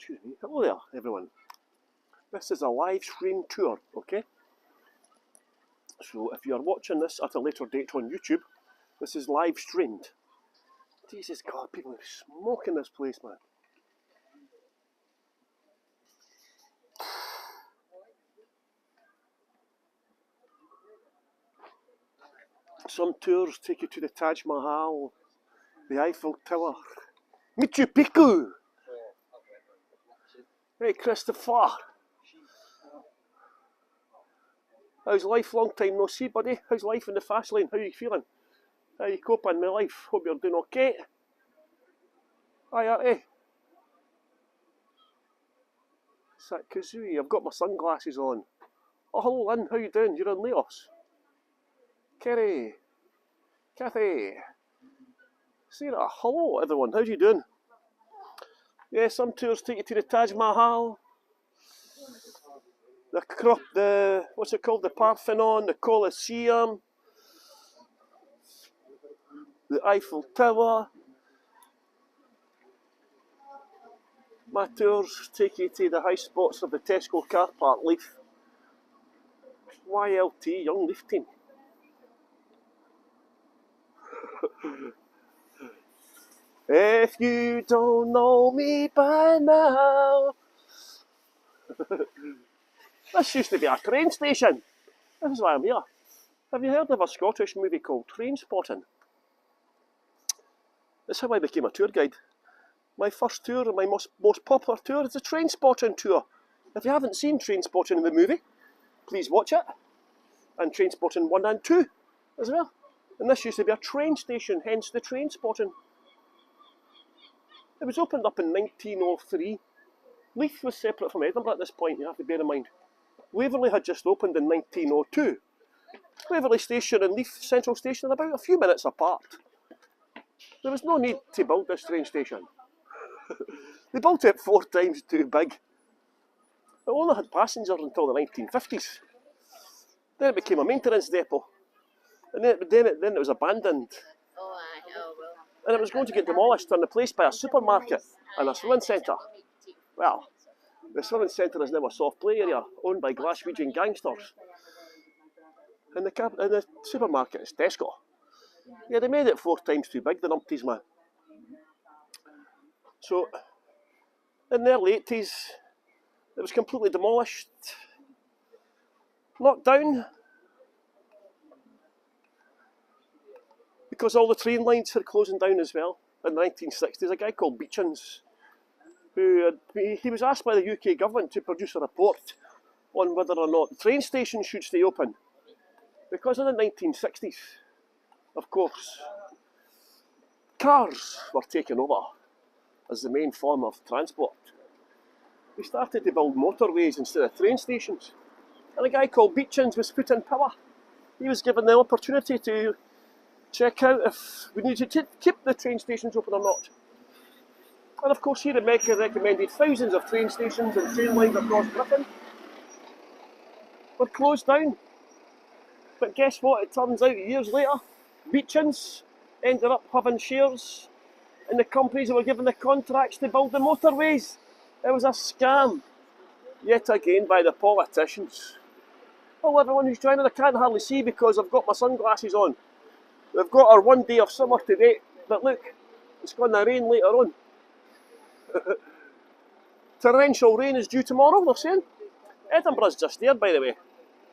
Excuse me. Hello there, everyone. This is a live stream tour, okay? So if you are watching this at a later date on YouTube, this is live streamed. Jesus God, people are smoking this place, man. Some tours take you to the Taj Mahal, the Eiffel Tower. Michu Piku! Hey, Christopher. How's life? Long time no see, buddy. How's life in the fast lane? How are you feeling? How are you coping with life? Hope you're doing okay. Aye, aye. It's that Kazooie. I've got my sunglasses on. Oh, hello, Lynn. How you doing? You're in Laos. Kerry. Kathy. Sarah. Hello, everyone. How you doing? Yeah, some tours take you to the Taj Mahal. The what's it called? The Parthenon, the Colosseum, the Eiffel Tower. My tours take you to the high spots of the Tesco car park, Leaf. YLT, Young Leaf Team. If you don't know me by now. This used to be a train station. This is why I'm here. Have you heard of a Scottish movie called Trainspotting? That's how I became a tour guide. My first tour and my most popular tour is the Trainspotting tour. If you haven't seen Trainspotting the movie, please watch it. And Trainspotting 1 and 2 as well. And this used to be a train station, hence the Trainspotting. It was opened up in 1903. Leith was separate from Edinburgh at this point, you have to bear in mind. Waverley had just opened in 1902. Waverley Station and Leith Central Station are about a few minutes apart. There was no need to build this train station. They built it 4 times too big. It only had passengers until the 1950s. Then it became a maintenance depot. And then it was abandoned. And it was going to get demolished and replaced by a supermarket and a swimming centre. Well, the swimming centre is now a soft play area owned by Glaswegian gangsters. And the supermarket is Tesco. Yeah, they made it 4 times too big, the numpties, man. So, in the early 80s, it was completely demolished, knocked down, because all the train lines were closing down as well. In the 1960s, a guy called Beechans, he was asked by the UK government to produce a report on whether or not the train stations should stay open. Because in the 1960s, of course, cars were taken over as the main form of transport. We started to build motorways instead of train stations. And a guy called Beechans was put in power. He was given the opportunity to check out if we needed to keep the train stations open or not. And of course he recommended thousands of train stations and train lines across Britain were closed down. But guess what? It turns out years later, Beechans ended up having shares in the companies that were given the contracts to build the motorways. It was a scam, yet again, by the politicians. Well, everyone who's joining, I can't hardly see because I've got my sunglasses on. We've got our 1 day of summer today, but look, it's going to rain later on. Torrential rain is due tomorrow, they're saying. Edinburgh's just there, by the way.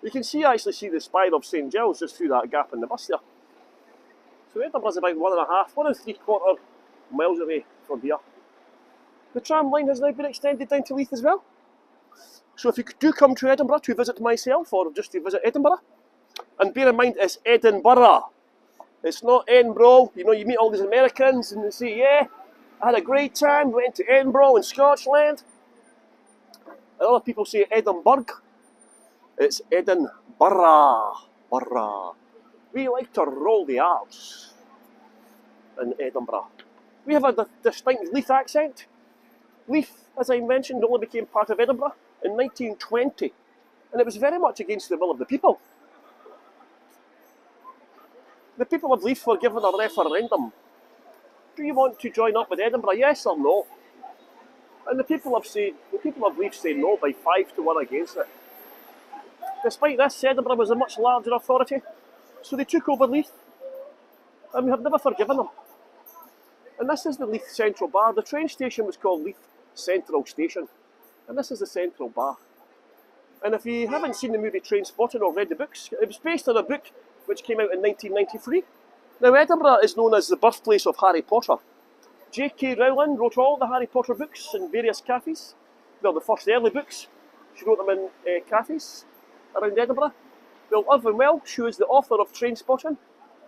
You can actually see the spire of St Giles just through that gap in the bus there. So Edinburgh's about 1.5 miles away from here. The tram line has now been extended down to Leith as well. So if you do come to Edinburgh to visit myself or just to visit Edinburgh, and bear in mind it's Edinburgh, it's not Edinburgh. You know, you meet all these Americans and they say, yeah, I had a great time, went to Edinburgh in Scotland. And other people say Edinburgh. It's Edinburgh. We like to roll the R's in Edinburgh. We have a distinct Leith accent. Leith, as I mentioned, only became part of Edinburgh in 1920, and it was very much against the will of the people. The people of Leith were given a referendum. Do you want to join up with Edinburgh, yes or no? And the people of Leith say no by 5-1 against it. Despite this, Edinburgh was a much larger authority, so they took over Leith, and we have never forgiven them. And this is the Leith Central Bar. The train station was called Leith Central Station, and this is the Central Bar. And if you haven't seen the movie Trainspotting or read the books, it was based on a book which came out in 1993. Now, Edinburgh is known as the birthplace of Harry Potter. J.K. Rowling wrote all the Harry Potter books in various cafes. Well, the first early books, she wrote them in cafes around Edinburgh. Well, Irvin Welsh, who is the author of Trainspotting,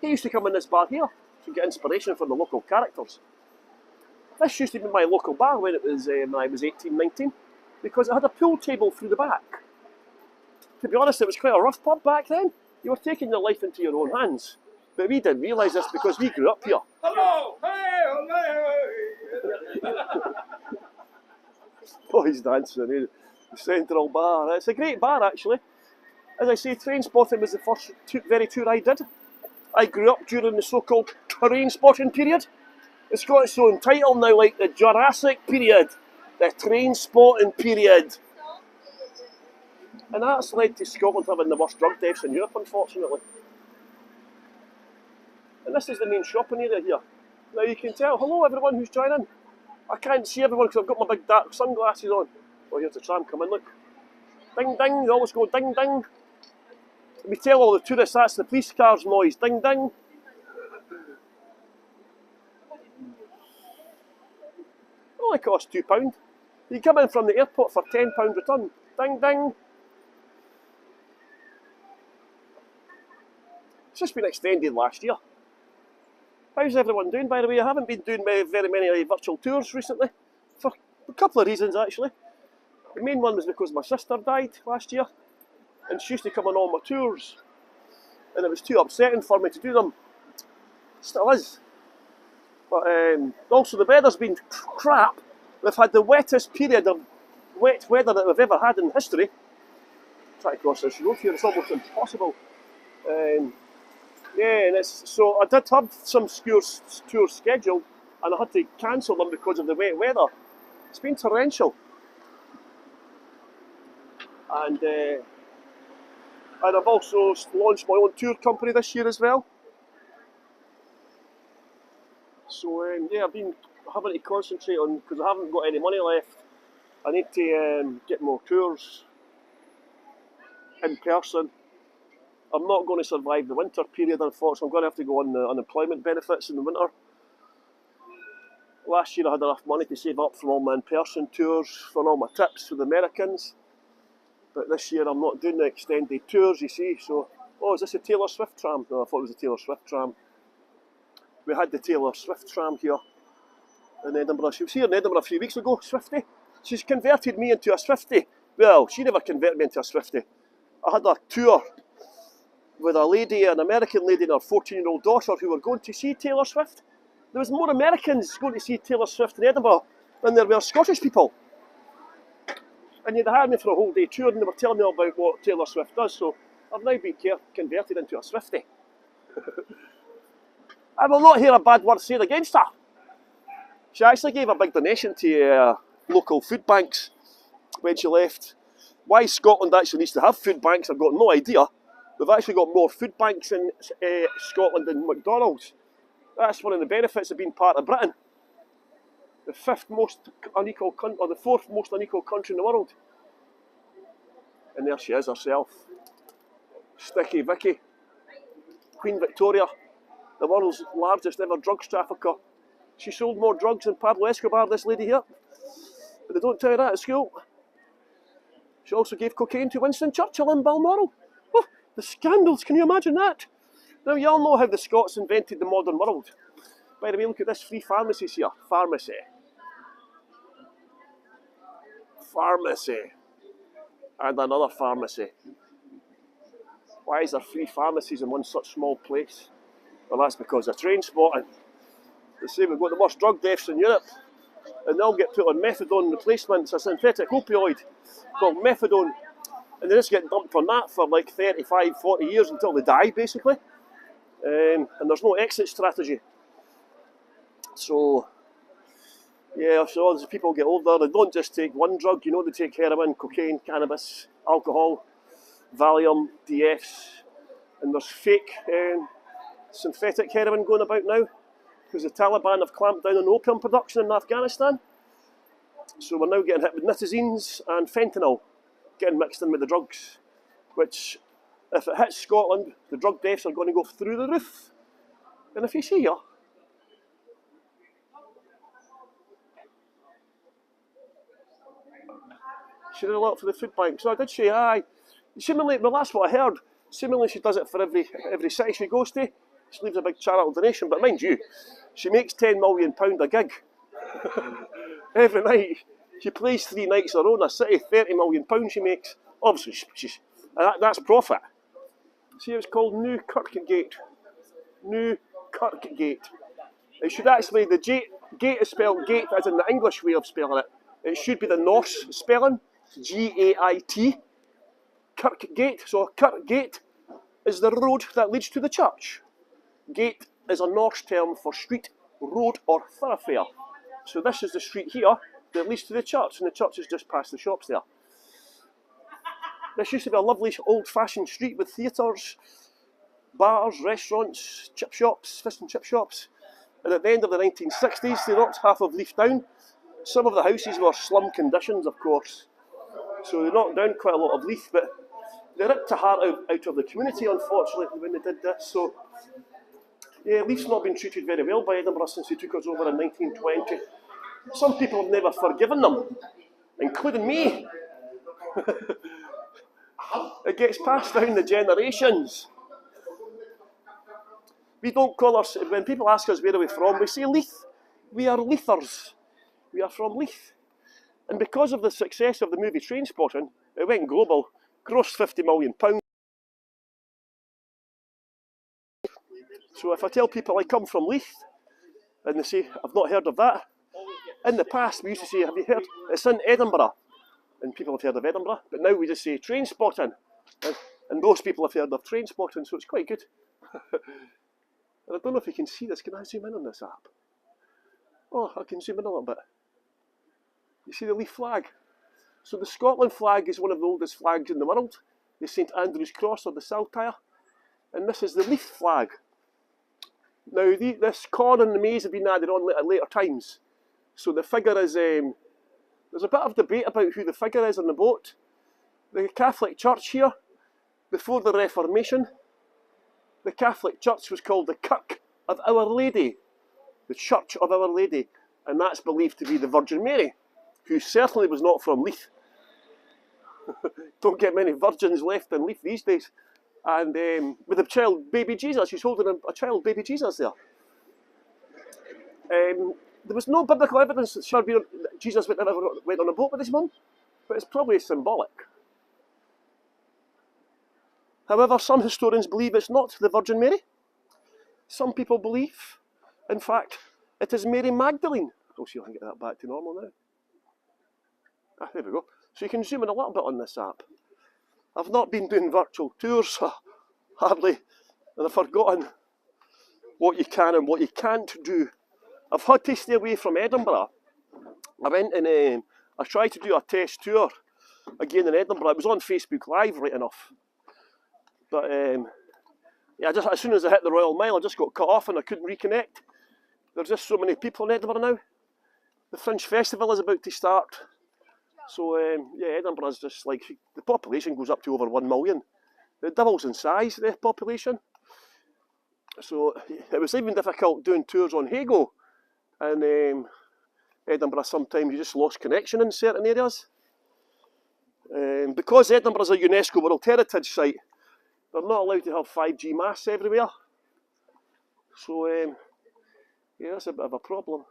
he used to come in this bar here to get inspiration from the local characters. This used to be my local bar when I was 18, 19, because it had a pool table through the back. To be honest, it was quite a rough pub back then. You were taking your life into your own hands. But we didn't realise this because we grew up here. Hello! Hey! Boys dancing in the Central Bar. It's a great bar, actually. As I say, Trainspotting was the first very tour I did. I grew up during the so-called Trainspotting period. It's got its own title now, like the Jurassic period, the Trainspotting period. And that's led to Scotland having the worst drug deaths in Europe, unfortunately. And this is the main shopping area here. Now you can tell, hello everyone who's joining. I can't see everyone because I've got my big dark sunglasses on. Oh, here's the tram coming, look. Ding ding, they always go ding ding. We tell all the tourists that's the police car's noise, ding ding. It only costs £2. You come in from the airport for £10 return, ding ding. It's just been extended last year. How's everyone doing, by the way? I haven't been doing very many virtual tours recently, for a couple of reasons actually. The main one was because my sister died last year, and she used to come on all my tours, and it was too upsetting for me to do them. Still is. But also the weather's been crap. We've had the wettest period of wet weather that we've ever had in history. Try to cross this road here, it's almost impossible. Yeah, and so I did have some tours scheduled, and I had to cancel them because of the wet weather. It's been torrential. And I've also launched my own tour company this year as well. So yeah, I've been having to concentrate on, because I haven't got any money left, I need to get more tours in person. I'm not going to survive the winter period, unfortunately. I'm going to have to go on the unemployment benefits in the winter. Last year I had enough money to save up for all my in-person tours, for all my tips for the Americans. But this year I'm not doing the extended tours, you see. So, oh, is this a Taylor Swift tram? No, I thought it was a Taylor Swift tram. We had the Taylor Swift tram here in Edinburgh. She was here in Edinburgh a few weeks ago, Swiftie. She's converted me into a Swiftie. Well, she never converted me into a Swiftie. I had a tour with a lady, an American lady and her 14-year-old daughter who were going to see Taylor Swift. There was more Americans going to see Taylor Swift in Edinburgh than there were Scottish people. And they had me for a whole day tour and they were telling me about what Taylor Swift does, so I've now been converted into a Swiftie. I will not hear a bad word said against her. She actually gave a big donation to local food banks when she left. Why Scotland actually needs to have food banks, I've got no idea. We've actually got more food banks in Scotland than McDonald's. That's one of the benefits of being part of Britain. The fifth most unequal country, or the fourth most unequal country in the world. And there she is herself. Sticky Vicky. Queen Victoria, the world's largest ever drugs trafficker. She sold more drugs than Pablo Escobar, this lady here. But they don't tell you that at school. She also gave cocaine to Winston Churchill in Balmoral. Oh, the scandals, can you imagine that? Now you all know how the Scots invented the modern world. By the way, look at this, free pharmacies here. Pharmacy. Pharmacy. And another pharmacy. Why is there free pharmacies in one such small place? Well, that's because of Trainspotting. They say we've got the worst drug deaths in Europe, and they'll get put on methadone replacements, a synthetic opioid called methadone, and they just get dumped on that for like 35, 40 years until they die, basically. And there's no exit strategy. So, Yeah, so as people get older, they don't just take one drug, you know, they take heroin, cocaine, cannabis, alcohol, Valium, DFs, and there's fake synthetic heroin going about now because the Taliban have clamped down on opium production in Afghanistan. So we're now getting hit with nitazines and fentanyl getting mixed in with the drugs, which, if it hits Scotland, the drug deaths are going to go through the roof. And if you see here, she did a lot for the food bank. So I did say, aye, seemingly, well, that's what I heard. Seemingly she does it for every city she goes to. She leaves a big charitable donation, but mind you, she makes £10 million a gig. Every night. She plays 3 nights in a row in a city, £30 million she makes. Obviously, that's profit. See, it's called New Kirkgate. New Kirkgate. It should actually, the gate is spelled gate as in the English way of spelling it. It should be the Norse spelling, G-A-I-T, Kirkgate. So Kirkgate is the road that leads to the church. Gate is a Norse term for street, road or thoroughfare. So this is the street here that leads to the church, and the church is just past the shops there. This used to be a lovely old-fashioned street with theatres, bars, restaurants, chip shops, fish and chip shops. And at the end of the 1960s, they knocked half of Leith down. Some of the houses were slum conditions, of course. So they knocked down quite a lot of Leith, but they ripped the heart out of the community, unfortunately, when they did this. So, yeah, Leith's not been treated very well by Edinburgh since they took us over in 1920. Some people have never forgiven them, including me. It gets passed down the generations. We don't call us, when people ask us where are we from, we say Leith. We are Leithers. We are from Leith. And because of the success of the movie Trainspotting, it went global, grossed £50 million. So if I tell people I come from Leith, and they say, I've not heard of that, in the past we used to say, have you heard? It's in Edinburgh. And people have heard of Edinburgh, but now we just say Trainspotting. And those people have heard of Trainspotting, so it's quite good. And I don't know if you can see this. Can I zoom in on this app? Oh, I can zoom in a little bit. You see the Leith flag? So the Scotland flag is one of the oldest flags in the world. The St Andrew's Cross or the Saltire. And this is the Leith flag. Now, this corn and the maize have been added on at later times. So the figure is, there's a bit of debate about who the figure is on the boat. The Catholic Church here, before the Reformation, the Catholic Church was called the Kirk of Our Lady, the Church of Our Lady, and that's believed to be the Virgin Mary, who certainly was not from Leith. Don't get many virgins left in Leith these days. And with a child, baby Jesus, she's holding a child, baby Jesus there. There was no biblical evidence that Jesus went on a boat with his mum, but it's probably symbolic. However, some historians believe it's not the Virgin Mary. Some people believe, in fact, it is Mary Magdalene. I'll see if I can get that back to normal now. Ah, there we go. So you can zoom in a little bit on this app. I've not been doing virtual tours, hardly, and I've forgotten what you can and what you can't do. I've had to stay away from Edinburgh. I went and I tried to do a test tour again in Edinburgh. It was on Facebook Live, right enough. But yeah, just as soon as I hit the Royal Mile, I just got cut off and I couldn't reconnect. There's just so many people in Edinburgh now. The Fringe Festival is about to start. So yeah, Edinburgh is just like, the population goes up to over 1 million. It doubles in size, the population. So it was even difficult doing tours on Hago. And Edinburgh, sometimes you just lost connection in certain areas. Because Edinburgh is a UNESCO World Heritage Site, they're not allowed to have 5G masts everywhere. So yeah, that's a bit of a problem.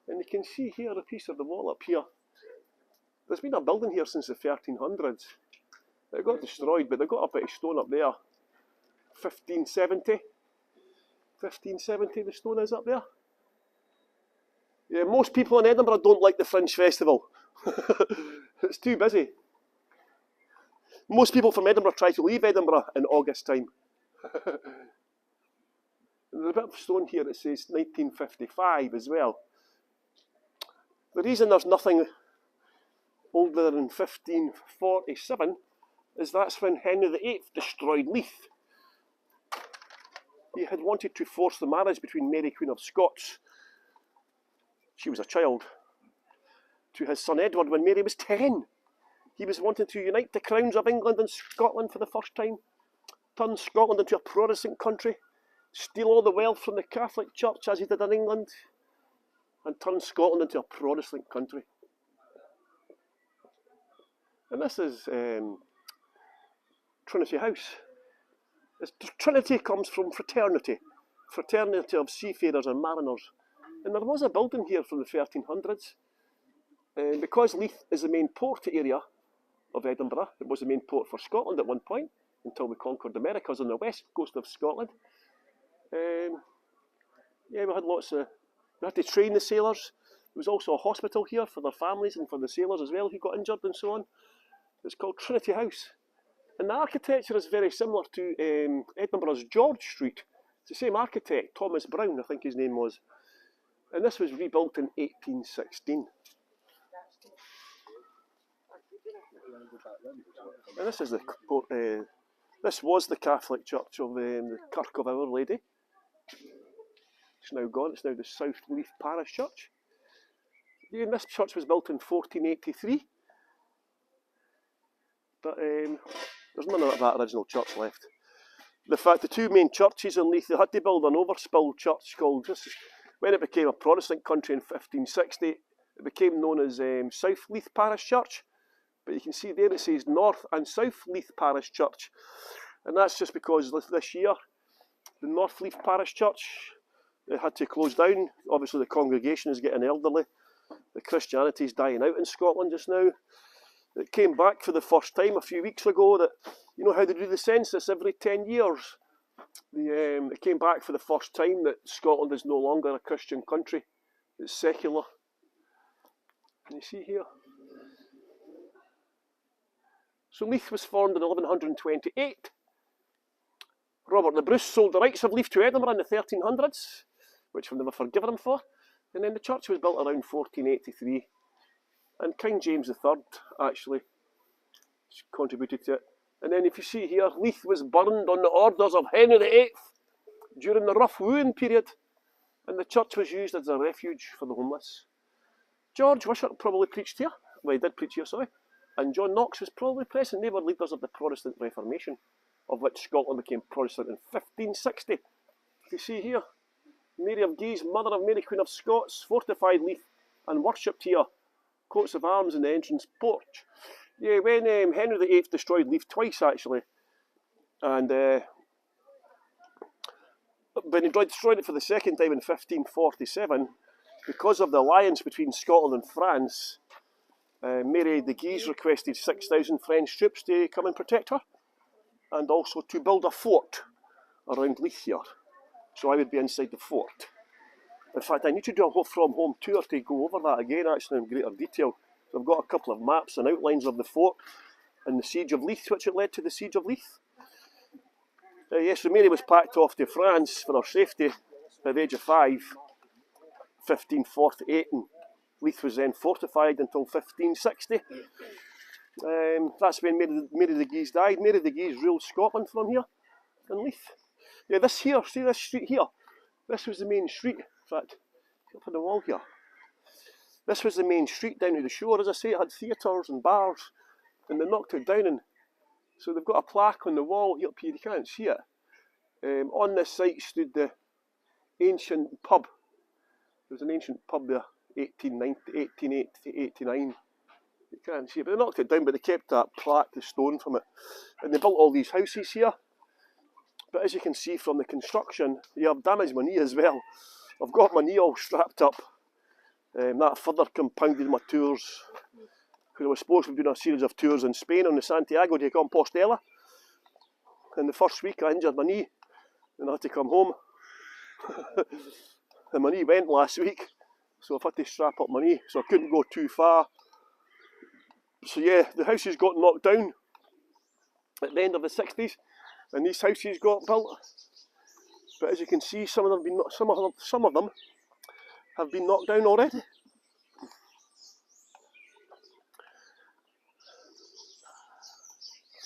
And you can see here a piece of the wall up here. There's been a building here since the 1300s. It got destroyed, but they got a bit of stone up there. 1570. 1570 the stone is up there. Yeah, most people in Edinburgh don't like the Fringe Festival. It's too busy. Most people from Edinburgh try to leave Edinburgh in August time. There's a bit of stone here that says 1955 as well. The reason there's nothing older than 1547 is that's when Henry VIII destroyed Leith. He had wanted to force the marriage between Mary, Queen of Scots, she was a child, to his son Edward when Mary was 10. He was wanting to unite the crowns of England and Scotland for the first time, turn Scotland into a Protestant country, steal all the wealth from the Catholic Church as he did in England, and turn Scotland into a Protestant country. And this is Trinity House. Trinity comes from fraternity, fraternity of seafarers and mariners. And there was a building here from the 1300s. Because Leith is the main port area of Edinburgh, it was the main port for Scotland at one point, until we conquered the Americas on the west coast of Scotland. Yeah, we had to train the sailors. There was also a hospital here for their families and for the sailors as well who got injured and so on. It's called Trinity House. And the architecture is very similar to Edinburgh's George Street. It's the same architect, Thomas Brown, I think his name was. And this was rebuilt in 1816. And this is this was the Catholic Church of the Kirk of Our Lady. It's now gone. It's now the South Leith Parish Church. Yeah, and this church was built in 1483. But there's none of that original church left. The fact the two main churches in Leith, they had to build an overspill church called, when it became a Protestant country in 1560, it became known as South Leith Parish Church. But you can see there it says North and South Leith Parish Church. And that's just because this year, the North Leith Parish Church, they had to close down. Obviously the congregation is getting elderly. The Christianity is dying out in Scotland just now. It came back for the first time a few weeks ago that, you know how they do the census every 10 years? It came back for the first time that Scotland is no longer a Christian country. It's secular. Can you see here? So Leith was formed in 1128. Robert the Bruce sold the rights of Leith to Edinburgh in the 1300s, which we've never forgiven him for. And then the church was built around 1483. And King James III actually contributed to it. And then if you see here, Leith was burned on the orders of Henry VIII during the rough wooing period. And the church was used as a refuge for the homeless. George Wishart probably preached here. Well, he did preach here, sorry. And John Knox was probably present. They were leaders of the Protestant Reformation, of which Scotland became Protestant in 1560. You see here, Mary of Guise, mother of Mary Queen of Scots, fortified Leith and worshipped here. Coats of arms in the entrance porch. Yeah, when Henry VIII destroyed Leith twice actually, and when he destroyed it for the second time in 1547, because of the alliance between Scotland and France, Mary de Guise requested 6,000 French troops to come and protect her, and also to build a fort around Leith here. So I would be inside the fort. In fact, I need to do a from home tour to go over that again, actually, in greater detail. So I've got a couple of maps and outlines of the fort and the siege of Leith, which it led to the siege of Leith. Yes, so Mary was packed off to France for her safety at the age of 5, 1548, and Leith was then fortified until 1560. That's when Mary de Guise died. Mary de Guise ruled Scotland from here in Leith. Yeah, this here, see this street here? This was the main street. In fact, up on the wall here. This was the main street down to the shore. As I say, it had theatres and bars, and they knocked it down. And so they've got a plaque on the wall here up here. You can't see it. On this site stood the ancient pub. There was an ancient pub there, 1889. You can't see it, but they knocked it down, but they kept that plaque, the stone from it. And they built all these houses here. But as you can see from the construction, you have damaged my knee as well. I've got my knee all strapped up. That further compounded my tours. Because I was supposed to be doing a series of tours in Spain on the Santiago de Compostela. And the first week I injured my knee and I had to come home. And my knee went last week, so I've had to strap up my knee, so I couldn't go too far. So yeah, the houses got knocked down at the end of the 60s, and these houses got built. But as you can see, some of them have been knocked down already.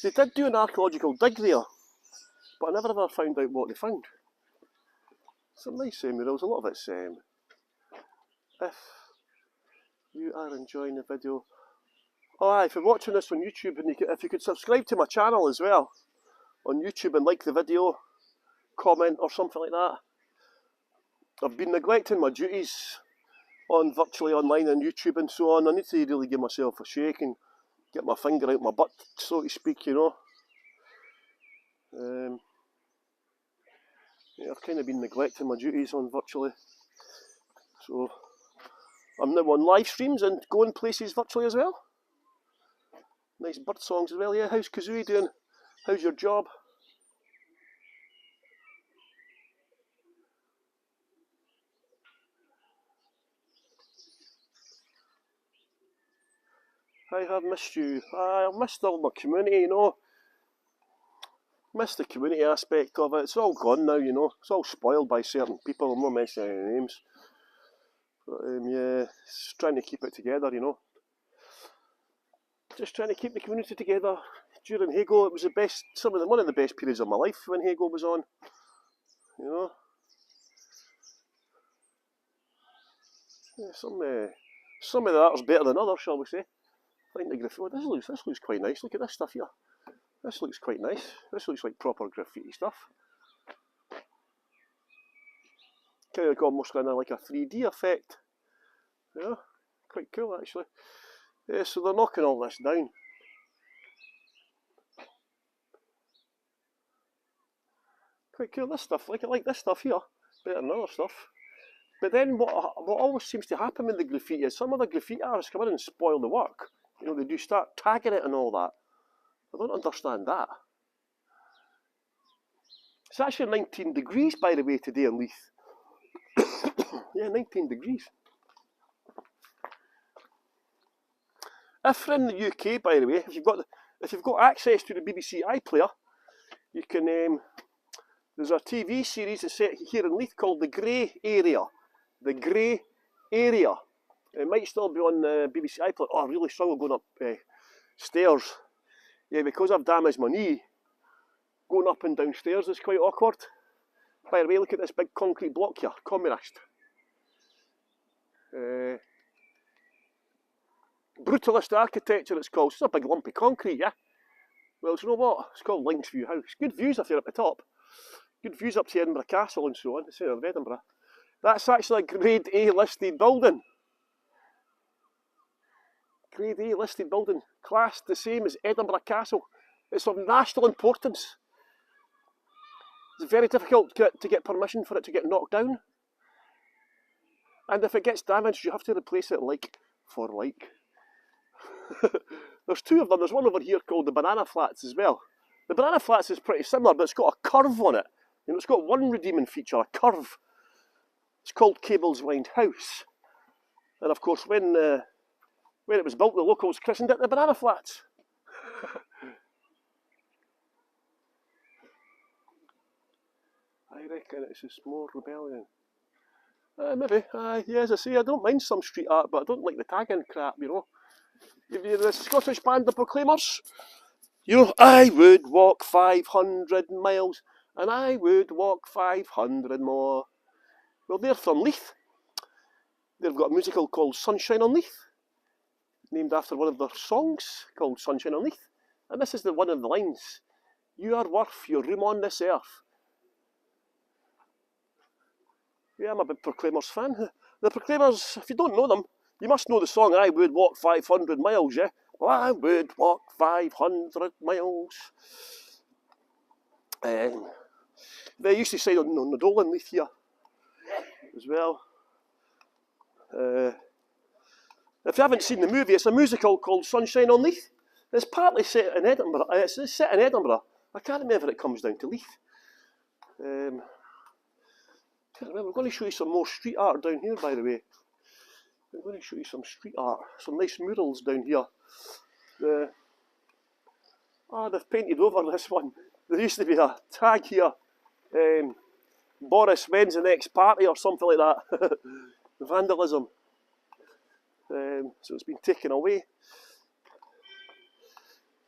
They did do an archaeological dig there, but I never ever found out what they found. Some nice murals, a lot of it's if you are enjoying the video. Oh aye, if you're watching this on YouTube, and if you could subscribe to my channel as well on YouTube and like the video, comment or something like that. I've been neglecting my duties on virtually online and YouTube and so on. I need to really give myself a shake and get my finger out my butt, so to speak, you know. Yeah, I've kind of been neglecting my duties on virtually. So I'm now on live streams and going places virtually as well. Nice bird songs as well. Yeah, how's Kazooie doing? How's your job? I have missed you. I've missed all my community, you know. Missed the community aspect of it. It's all gone now, you know. It's all spoiled by certain people. I'm not mentioning any names. But yeah, just trying to keep it together, you know. Just trying to keep the community together. During Hago, it was the best, one of the best periods of my life when Hago was on. You know. Yeah, some of the art is better than others, shall we say. I think the graffiti. This looks quite nice. Look at this stuff here. This looks quite nice. This looks like proper graffiti stuff. Kind of like almost kind of like a 3D effect. Yeah, quite cool actually. Yeah, so they're knocking all this down. Quite cool. This stuff, I like this stuff here better than other stuff. But then what always seems to happen with the graffiti is some of the graffiti artists come in and spoil the work. You know, they do start tagging it and all that. I don't understand that. It's actually 19 degrees, by the way, today in Leith. Yeah, 19 degrees. If you're in the UK, by the way, if you've got access to the BBC iPlayer, you can. There's a TV series that's set here in Leith called The Grey Area. The Grey Area. It might still be on the BBC iPlayer. Oh, I really struggle going up stairs. Yeah, because I've damaged my knee, going up and down stairs is quite awkward. By the way, look at this big concrete block here, Communist. Brutalist architecture it's called. It's a big lump of concrete, yeah? Well, do you know what? It's called Linksview House. Good views if you're at the top. Good views up to Edinburgh Castle and so on, the centre of Edinburgh. That's actually a Grade A listed building. Grade A listed building, classed the same as Edinburgh Castle. It's of national importance. It's very difficult to get permission for it to get knocked down. And if it gets damaged, you have to replace it like for like. There's two of them. There's one over here called the Banana Flats as well. The Banana Flats is pretty similar, but it's got a curve on it. You know, it's got one redeeming feature, a curve. It's called Cableswind House. And of course, when it was built, the locals christened it the Banana Flats. I reckon it's just more rebellion. Maybe. Yeah, as I say, I don't mind some street art, but I don't like the tagging crap, you know. The Scottish band The Proclaimers, you know, I would walk 500 miles and I would walk 500 more. Well, they're from Leith. They've got a musical called Sunshine on Leith, named after one of their songs called Sunshine on Leith. And this is one of the lines. You are worth your room on this earth. Yeah, I'm a big Proclaimers fan. The Proclaimers, if you don't know them, you must know the song, I would walk 500 miles, yeah? Well, I would walk 500 miles. They used to say on the Dolan Leith here as well. If you haven't seen the movie, it's a musical called Sunshine on Leith. It's partly set in Edinburgh. It's set in Edinburgh. I can't remember if it comes down to Leith. Can't remember. I'm going to show you some more street art down here, by the way. I'm going to show you some street art, some nice murals down here. They've painted over this one. There used to be a tag here, Boris, when's the next party or something like that. Vandalism. So it's been taken away.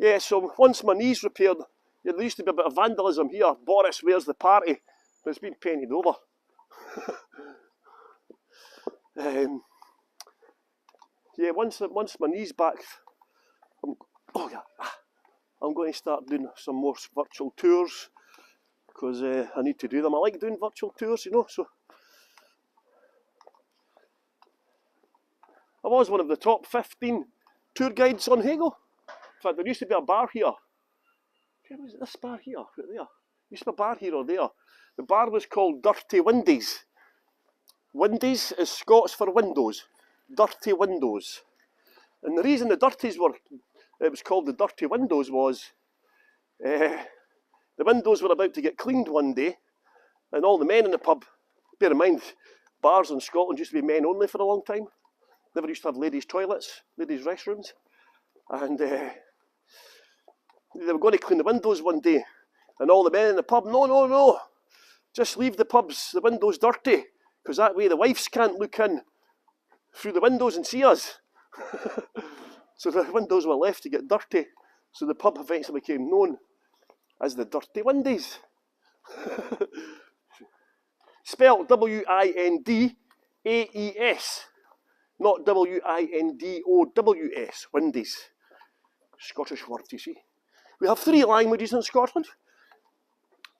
Yeah, so once my knee's repaired, yeah, there used to be a bit of vandalism here. Boris, where's the party? But it's been painted over. Yeah, once my knee's back, I'm going to start doing some more virtual tours because I need to do them. I like doing virtual tours, you know. So I was one of the top 15 tour guides on Hagel. In fact, there used to be a bar here. Where was it? This bar here, right there. There used to be a bar here or there. The bar was called Dirty Windies. Windies is Scots for windows. Dirty windows. And the reason the dirties it was called the Dirty Windows was the windows were about to get cleaned one day, and all the men in the pub, bear in mind, bars in Scotland used to be men only for a long time. Never used to have ladies' toilets, ladies' restrooms. And they were going to clean the windows one day, and all the men in the pub, no, just leave the windows dirty, because that way the wives can't look in through the windows and see us. So the windows were left to get dirty, so the pub eventually became known as the Dirty Windies. Spelled W-I-N-D-A-E-S, not W-I-N-D-O-W-S, Windies. Scottish word, you see. We have 3 languages in Scotland.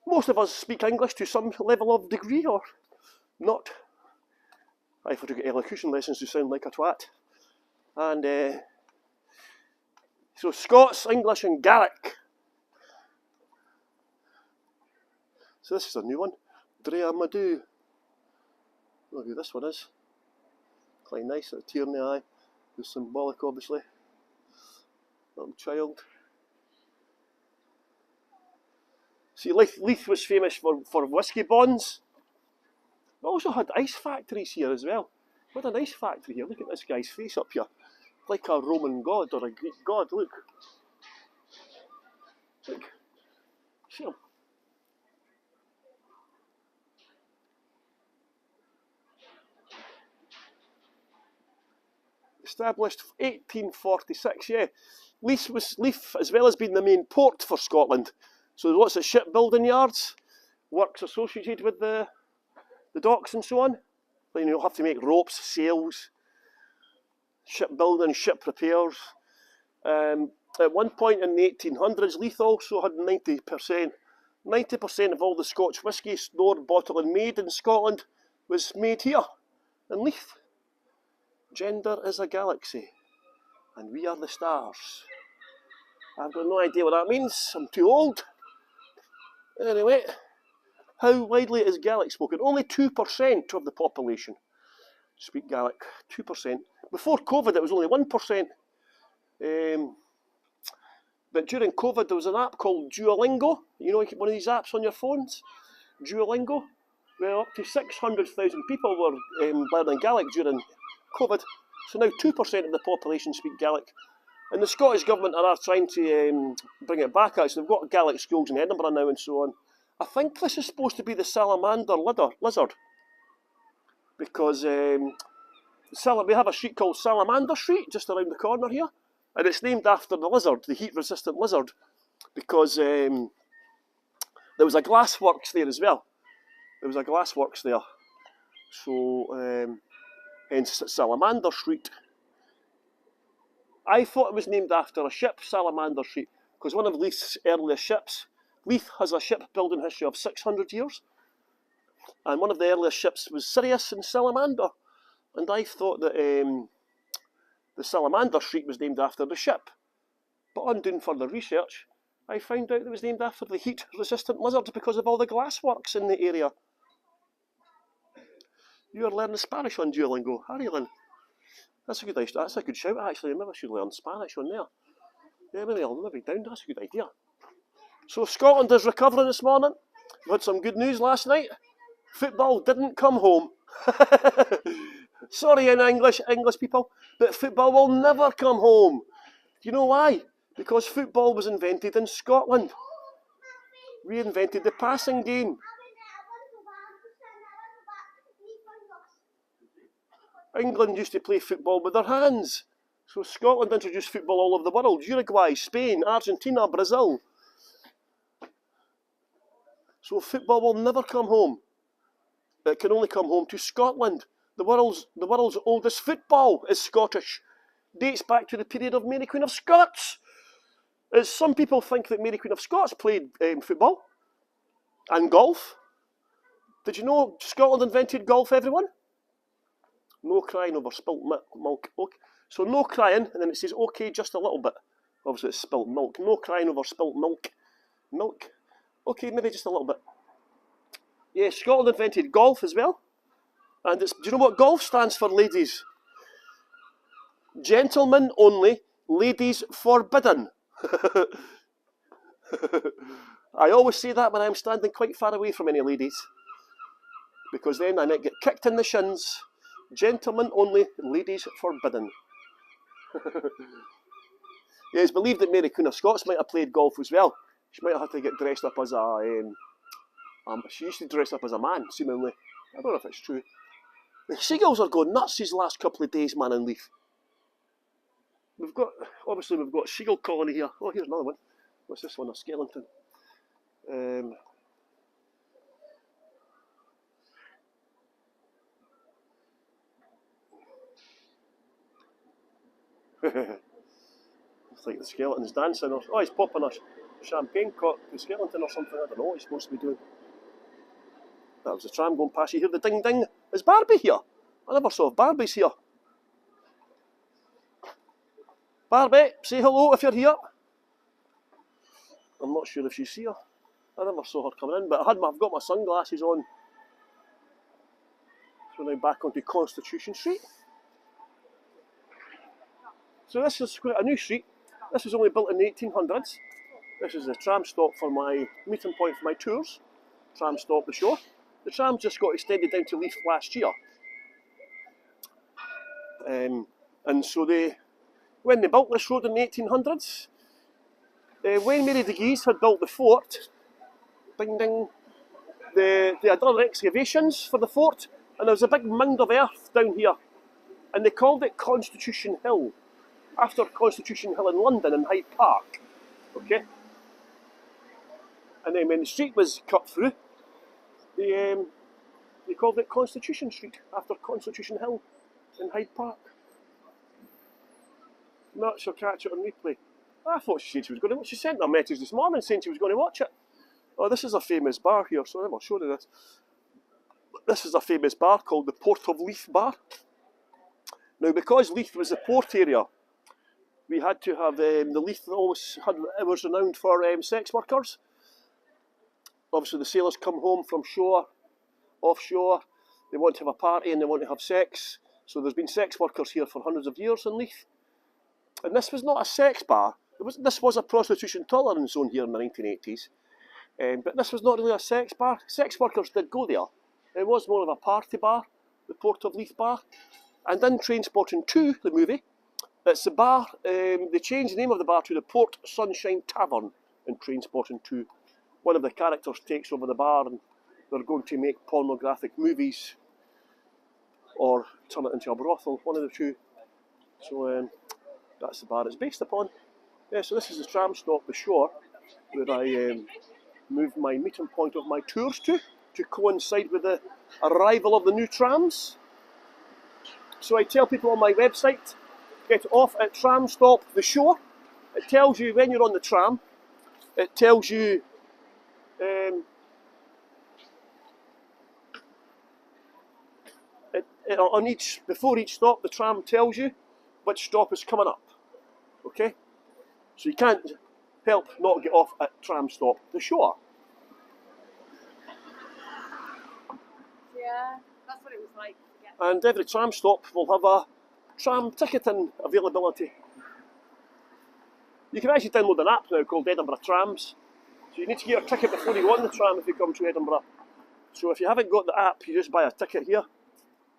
Most of us speak English to some level of degree, or not. I took elocution lessons to sound like a twat. And so Scots, English and Gaelic. So this is a new one. Dreamadoo. Look who this one is. Quite nice, a tear in the eye. It's symbolic, obviously. Little child. See, Leith was famous for whisky bonds. We also had ice factories here as well. What an ice factory here. Look at this guy's face up here. Like a Roman god or a Greek god, look. Look. See him. Established 1846, yeah. Leith, as well as being the main port for Scotland. So there's lots of shipbuilding yards, works associated with the docks and so on. Then you'll have to make ropes, sails, shipbuilding, ship repairs. At one point in the 1800s, Leith also had 90% of all the Scotch whisky stored, bottled and made in Scotland was made here in Leith. Gender is a galaxy, and we are the stars. I've got no idea what that means, I'm too old. Anyway, how widely is Gaelic spoken? Only 2% of the population speak Gaelic, 2%. Before COVID it was only 1%. But during COVID there was an app called Duolingo. You know, one of these apps on your phones? Duolingo. Well, up to 600,000 people were learning Gaelic during COVID. So now 2% of the population speak Gaelic. And the Scottish Government are trying to bring it back, actually. They've got Gaelic schools in Edinburgh now and so on. I think this is supposed to be the salamander lizard. Because we have a street called Salamander Street, just around the corner here. And it's named after the lizard, the heat-resistant lizard. Because there was a glassworks there as well. There was a glassworks there. So, hence Salamander Street. I thought it was named after a ship, Salamander Street, because one of Leith's earliest ships, Leith has a shipbuilding history of 600 years, and one of the earliest ships was Sirius and Salamander, and I thought that the Salamander Street was named after the ship. But on doing further research, I found out it was named after the heat-resistant lizard because of all the glassworks in the area. You are learning Spanish on Duolingo, are you, Lynn? That's a good shout, actually. Maybe I should learn Spanish on there. Yeah, maybe I'll down. That's a good idea. So Scotland is recovering this morning. We had some good news last night. Football didn't come home. Sorry in English people, but football will never come home. Do you know why? Because football was invented in Scotland. We invented the passing game. England used to play football with their hands. So Scotland introduced football all over the world. Uruguay, Spain, Argentina, Brazil. So football will never come home. It can only come home to Scotland. The world's oldest football is Scottish. Dates back to the period of Mary Queen of Scots. As some people think that Mary Queen of Scots played football and golf. Did you know Scotland invented golf, everyone? No crying over spilt milk. Okay. So no crying, and then it says, okay, just a little bit. Obviously it's spilt milk. No crying over spilt milk. Milk. Okay, maybe just a little bit. Yeah, Scotland invented golf as well. And do you know what golf stands for, ladies? Gentlemen only, ladies forbidden. I always say that when I'm standing quite far away from any ladies, because then I might get kicked in the shins. Gentlemen only, ladies forbidden. Yeah, it's believed that Mary Queen of Scots might have played golf as well. She might have had to get dressed up as a... she used to dress up as a man, seemingly. I don't know if it's true. The seagulls are going nuts these last couple of days, man, in Leith. We've got a seagull colony here. Oh, here's another one. What's this one? A skeleton. It's like the skeleton's dancing. Oh, he's popping a champagne cork to the skeleton or something. I don't know what he's supposed to be doing. That was the tram going past. You hear the ding ding. Is Barbie here? I never saw if Barbie's here. Barbie, say hello if you're here. I'm not sure if she's here. I never saw her coming in, but I've got my sunglasses on. So now back onto Constitution Street. So this is quite a new street. This was only built in the 1800s. This is the tram stop for my meeting point for my tours. Tram stop the shore. The tram just got extended down to Leith last year. And so when they built this road in the 1800s, when Mary de Guise had built the fort, ding ding, they had done excavations for the fort, and there was a big mound of earth down here, and they called it Constitution Hill, after Constitution Hill in London in Hyde Park. Okay. And then when the street was cut through, they called it Constitution Street after Constitution Hill in Hyde Park. Not she'll catch it on replay. I thought she said she was going to. She sent a message this morning saying she was going to watch it. Oh, this is a famous bar here, so I never showed you this. This is a famous bar called the Port of Leith Bar. Now, because Leith was a port area, we had to have the Leith it was renowned for sex workers. Obviously, the sailors come home from shore, offshore. They want to have a party and they want to have sex. So there's been sex workers here for hundreds of years in Leith. And this was not a sex bar. This was a prostitution tolerance zone here in the 1980s. But this was not really a sex bar. Sex workers did go there. It was more of a party bar, the Port of Leith Bar. And in Trainspotting 2, the movie, it's the bar, they changed the name of the bar to the Port Sunshine Tavern in Trainspotting 2. One of the characters takes over the bar and they're going to make pornographic movies or turn it into a brothel, one of the two. So that's the bar it's based upon. Yeah, so this is the tram stop, the shore, where I move my meeting point of my tours to coincide with the arrival of the new trams. So I tell people on my website, get off at tram stop the shore. It tells you when you're on the tram. It tells you before each stop, the tram tells you which stop is coming up. Okay? So you can't help not get off at tram stop the shore. Yeah, that's what it was like. Yeah. And every tram stop will have a tram ticketing availability. You can actually download an app now called Edinburgh Trams. So you need to get your ticket before you go on the tram if you come to Edinburgh. So if you haven't got the app, you just buy a ticket here.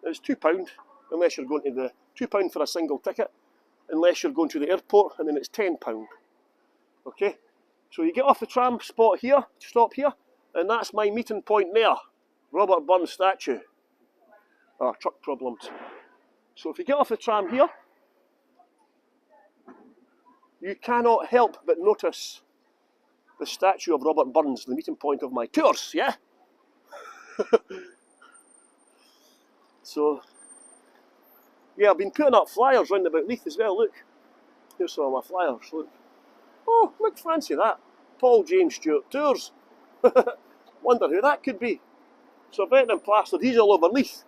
It's £2, unless you're going to the £2 for a single ticket, unless you're going to the airport, and then it's £10. Okay, so you get off the tram stop here, and that's my meeting point there, Robert Burns statue. Truck problems. So if you get off the tram here, you cannot help but notice the statue of Robert Burns, the meeting point of my tours, yeah? So, yeah, I've been putting up flyers round about Leith as well, look. Here's some of my flyers, look. Oh, look, fancy that. Paul James Stewart Tours. Wonder who that could be. So Benton and plastered, he's all over Leith.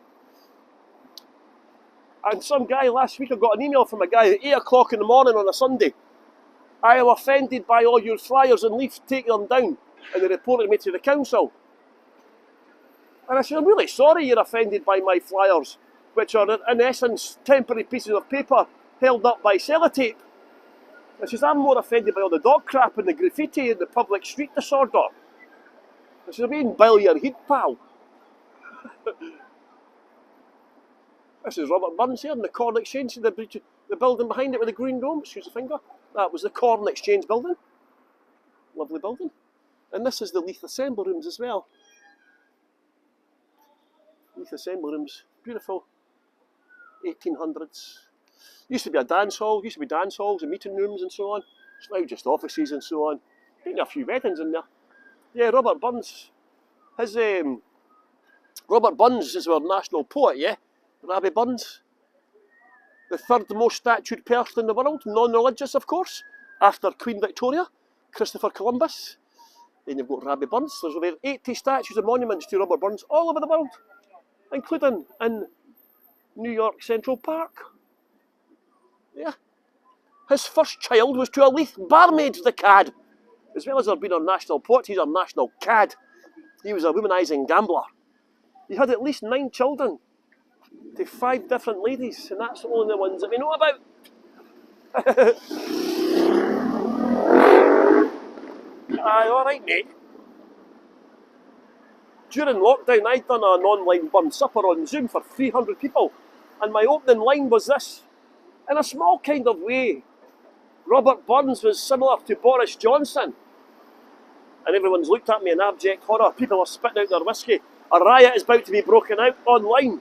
And some guy last week, I got an email from a guy at 8 o'clock in the morning on a Sunday. I am offended by all your flyers in Leith, take them down. And they reported me to the council. And I said, I'm really sorry you're offended by my flyers, which are in essence temporary pieces of paper held up by sellotape. I says, I'm more offended by all the dog crap and the graffiti and the public street disorder. I says, I mean, bile your head, pal. This is Robert Burns here in the Corn Exchange, the building behind it with the green dome, excuse the finger. That was the Corn Exchange building. Lovely building. And this is the Leith Assembly Rooms as well. Leith Assembly Rooms, beautiful. 1800s. Used to be a dance hall, used to be dance halls and meeting rooms and so on. It's now just offices and so on. Been a few weddings in there. Yeah, Robert Burns. Robert Burns is our national poet, yeah? Rabbie Burns. The third most statued person in the world, non-religious of course, after Queen Victoria, Christopher Columbus. Then you've got Rabbie Burns. There's over 80 statues and monuments to Robert Burns all over the world, including in New York Central Park. Yeah. His first child was to a Leith barmaid, the cad. As well as being our national poet, he's our national cad. He was a womanising gambler. He had at least 9 children to 5 different ladies, and that's only the ones that we know about. Aye, alright mate. During lockdown I'd done an online Burns supper on Zoom for 300 people, and my opening line was this: in a small kind of way, Robert Burns was similar to Boris Johnson. And everyone's looked at me in abject horror. People are spitting out their whiskey. A riot is about to be broken out online.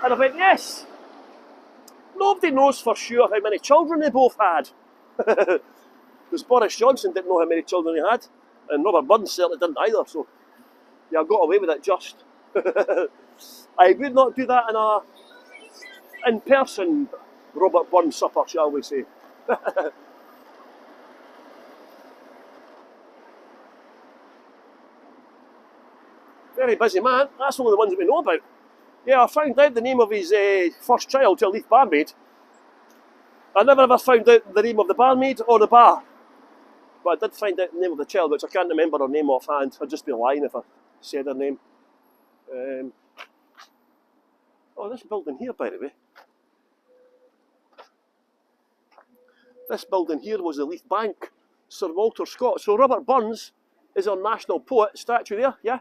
And I went, yes. Nobody knows for sure how many children they both had. Because Boris Johnson didn't know how many children he had. And Robert Burns certainly didn't either. So, yeah, I got away with it just. I would not do that in a in-person Robert Burns supper, shall we say. Very busy man. That's only the ones that we know about. Yeah, I found out the name of his first child to a Leith barmaid. I never ever found out the name of the barmaid or the bar. But I did find out the name of the child, which I can't remember her name offhand. I'd just be lying if I said her name. Oh, this building here, by the way. This building here was the Leith Bank, Sir Walter Scott. So Robert Burns is our national poet, statue there, yeah?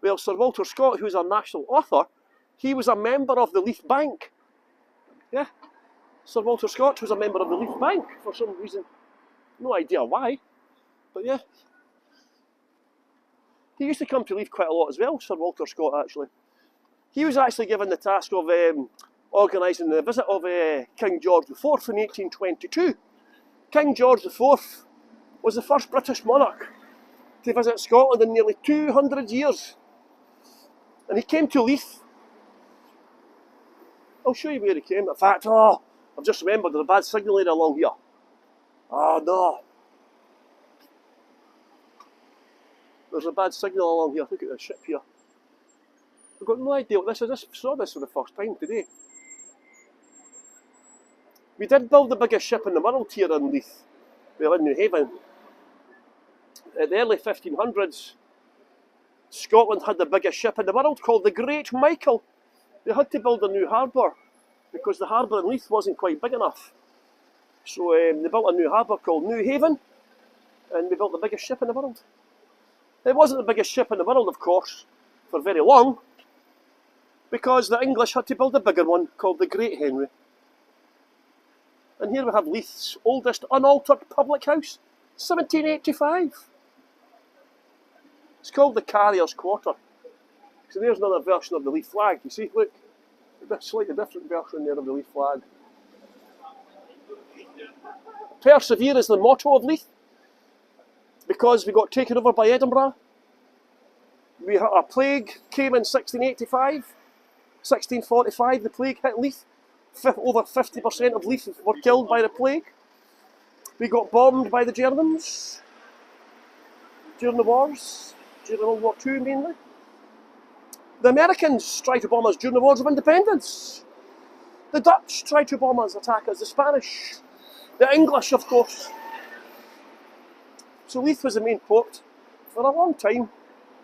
Well, Sir Walter Scott, who's our national author, he was a member of the Leith Bank. Yeah? Sir Walter Scott was a member of the Leith Bank for some reason. No idea why, but yeah. He used to come to Leith quite a lot as well, Sir Walter Scott, actually. He was actually given the task of organising the visit of King George IV in 1822. King George IV was the first British monarch to visit Scotland in nearly 200 years. And he came to Leith. I'll show you where he came. In fact, I've just remembered there's a bad signal area along here. Oh no. There's a bad signal along here. Look at the ship here. I've got no idea what this is. I saw this for the first time today. We did build the biggest ship in the world here in Leith. Well, in New Haven. At the early 1500s, Scotland had the biggest ship in the world called the Great Michael. They had to build a new harbour because the harbour in Leith wasn't quite big enough. So they built a new harbour called New Haven, and we built the biggest ship in the world. It wasn't the biggest ship in the world, of course, for very long, because the English had to build a bigger one called the Great Henry. And here we have Leith's oldest unaltered public house, 1785. It's called the Carrier's Quarter. So there's another version of the Leith flag. You see, look, a slightly different version there of the Leith flag. Persevere is the motto of Leith, because we got taken over by Edinburgh. We had a plague came in 1685, 1645. The plague hit Leith. Over 50% of Leith were killed by the plague. We got bombed by the Germans during the wars, during World War II mainly. The Americans tried to bomb us during the Wars of Independence. The Dutch tried to bomb us, attack us. The Spanish, the English, of course. So Leith was the main port for a long time,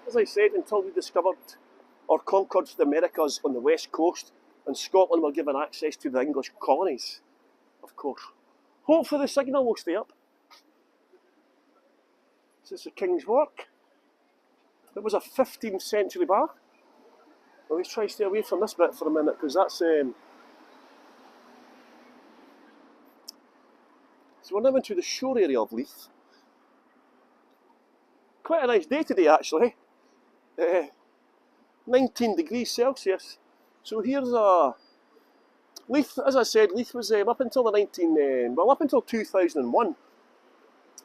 as I said, until we discovered or conquered the Americas on the west coast, and Scotland were given access to the English colonies, of course. Hopefully the signal will stay up. This is the King's Work. It was a 15th century bar. Well, let's try to stay away from this bit for a minute, because that's... So we're now into the shore area of Leith. Quite a nice day today, actually. 19 degrees Celsius. So here's a... Leith, as I said, Leith was up until the up until 2001.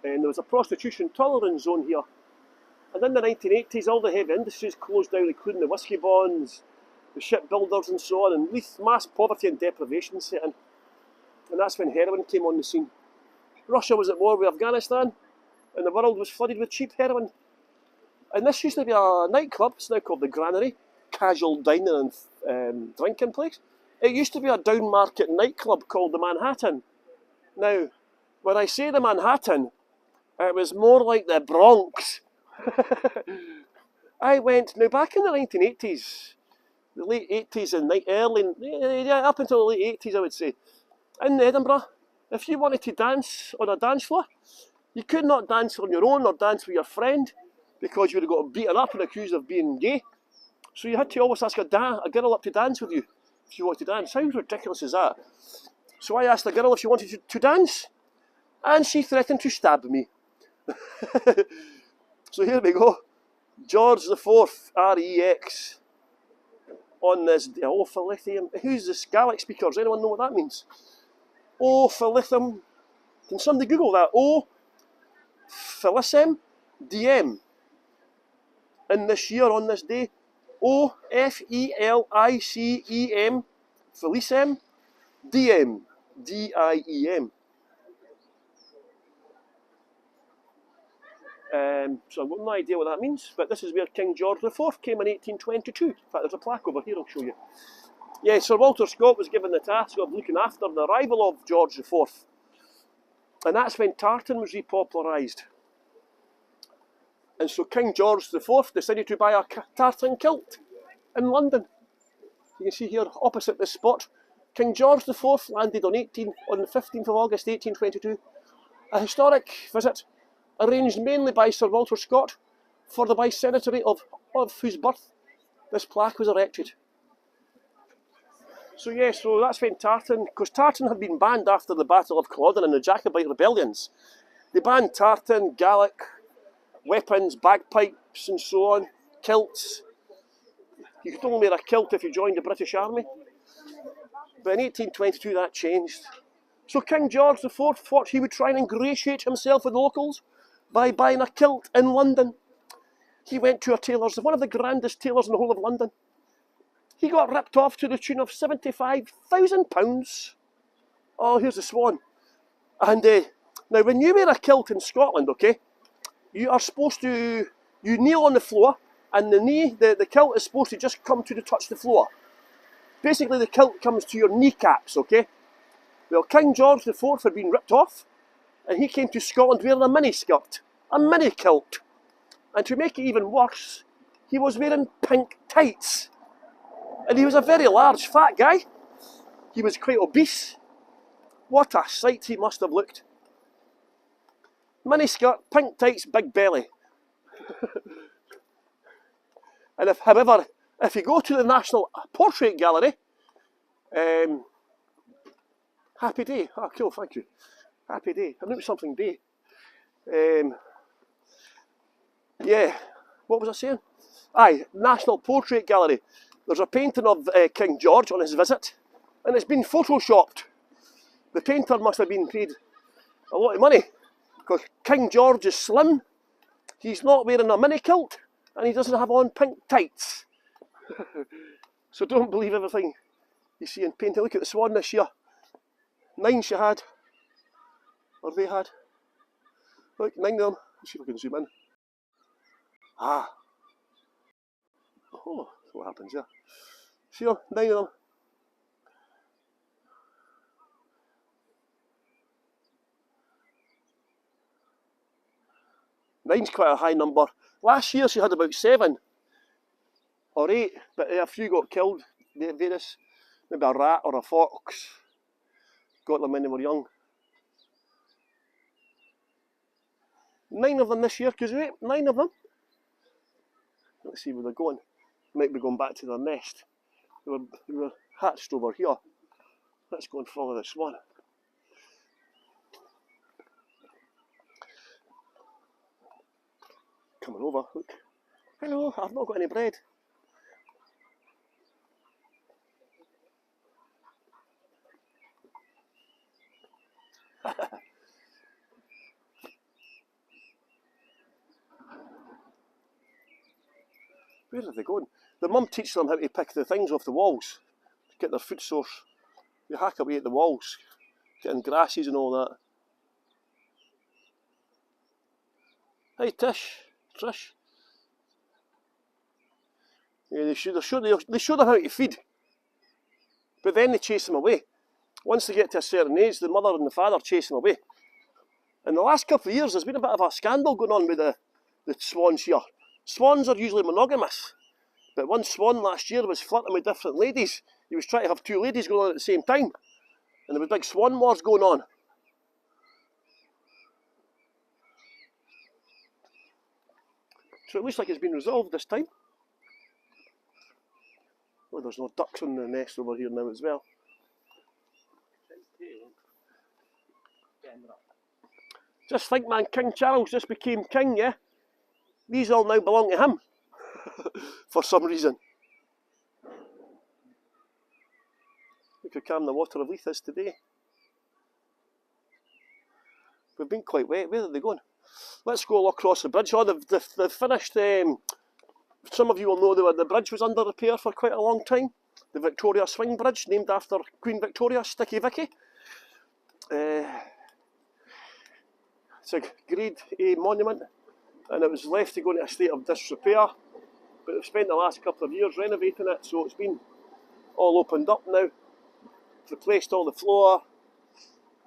And there was a prostitution tolerance zone here. And in the 1980s, all the heavy industries closed down, including the whisky bonds, the shipbuilders and so on, and Leith, mass poverty and deprivation set in. And that's when heroin came on the scene. Russia was at war with Afghanistan, and the world was flooded with cheap heroin. And this used to be a nightclub. It's now called the Granary, casual dining and drinking place. It used to be a down market nightclub called the Manhattan. Now, when I say the Manhattan, it was more like the Bronx. I went, now back in the 1980s, the late 80s and up until the late 80s I would say, in Edinburgh, if you wanted to dance on a dance floor, you could not dance on your own or dance with your friend, because you would have got beaten up and accused of being gay. So you had to always ask a girl up to dance with you if you wanted to dance. How ridiculous is that? So I asked a girl if she wanted to dance, and she threatened to stab me. So here we go. George IV, REX, on this, Philithium. Who's this Gaelic speaker? Does anyone know what that means? Philithium. Can somebody Google that? Felicem DM. In this year, on this day. Felicem. Felicem. DM. DIEM. So I've got no idea what that means, but this is where King George IV came in 1822. In fact, there's a plaque over here, I'll show you. Yeah, Sir Walter Scott was given the task of looking after the arrival of George IV. And that's when tartan was repopularised. And so King George IV decided to buy a tartan kilt in London. You can see here, opposite this spot, King George IV landed on the 15th of August 1822. A historic visit, arranged mainly by Sir Walter Scott, for the bicentenary of whose birth this plaque was erected. So yeah, so that's when tartan, because tartan had been banned after the Battle of Culloden and the Jacobite rebellions. They banned tartan, Gaelic, weapons, bagpipes and so on, kilts. You could only wear a kilt if you joined the British Army. But in 1822 that changed. So King George IV thought he would try and ingratiate himself with the locals by buying a kilt in London. He went to a tailor's, one of the grandest tailors in the whole of London. He got ripped off to the tune of £75,000. Oh, here's the swan. And now when you wear a kilt in Scotland, okay, you are supposed to, you kneel on the floor, and the kilt is supposed to just come to touch the floor. Basically the kilt comes to your kneecaps, okay? Well, King George IV had been ripped off, and he came to Scotland wearing a mini skirt, a mini kilt. And to make it even worse, he was wearing pink tights. And he was a very large, fat guy. He was quite obese. What a sight he must have looked. Mini skirt, pink tights, big belly. And however, if you go to the National Portrait Gallery, happy day. Oh, cool, thank you. Happy day. I knew it was something day. Yeah, what was I saying? Aye, National Portrait Gallery. There's a painting of King George on his visit, and it's been photoshopped. The painter must have been paid a lot of money. Because King George is slim, he's not wearing a mini kilt, and he doesn't have on pink tights. So don't believe everything you see in painting. Look at the swan this year. 9 she had, or they had. Look, 9 of them. Let's see if I can zoom in. Ah. Oh, that's what happens there. See them? 9 of them. Nine's quite a high number. Last year she had about 7 or 8, but a few got killed. Various, maybe a rat or a fox got them when they were young. 9 of them this year, Kazoo. 9 of them. Let's see where they're going. Might be going back to their nest. They were hatched over here. Let's go and follow this one. Coming over, look. Hello, I've not got any bread. Where are they going? The mum teaches them how to pick the things off the walls, to get their food source. They hack away at the walls, getting grasses and all that. Hey Trish. Yeah, they show them how to feed, but then they chase them away. Once they get to a certain age, the mother and the father chase them away. In the last couple of years, there's been a bit of a scandal going on with the swans here. Swans are usually monogamous, but one swan last year was flirting with different ladies. He was trying to have 2 ladies going on at the same time, and there was big swan wars going on. So it looks like it's been resolved this time. Oh, there's no ducks on the nest over here now as well. Just think, man, King Charles just became king, yeah? These all now belong to him. For some reason. Look how calm the water of Leith is today. We've been quite wet. Where are they going? Let's go across the bridge. Oh, they've finished. Some of you will know the bridge was under repair for quite a long time. The Victoria Swing Bridge, named after Queen Victoria, Sticky Vicky. It's a Grade A monument, and it was left to go into a state of disrepair. But they've spent the last couple of years renovating it, so it's been all opened up now. Replaced all the floor,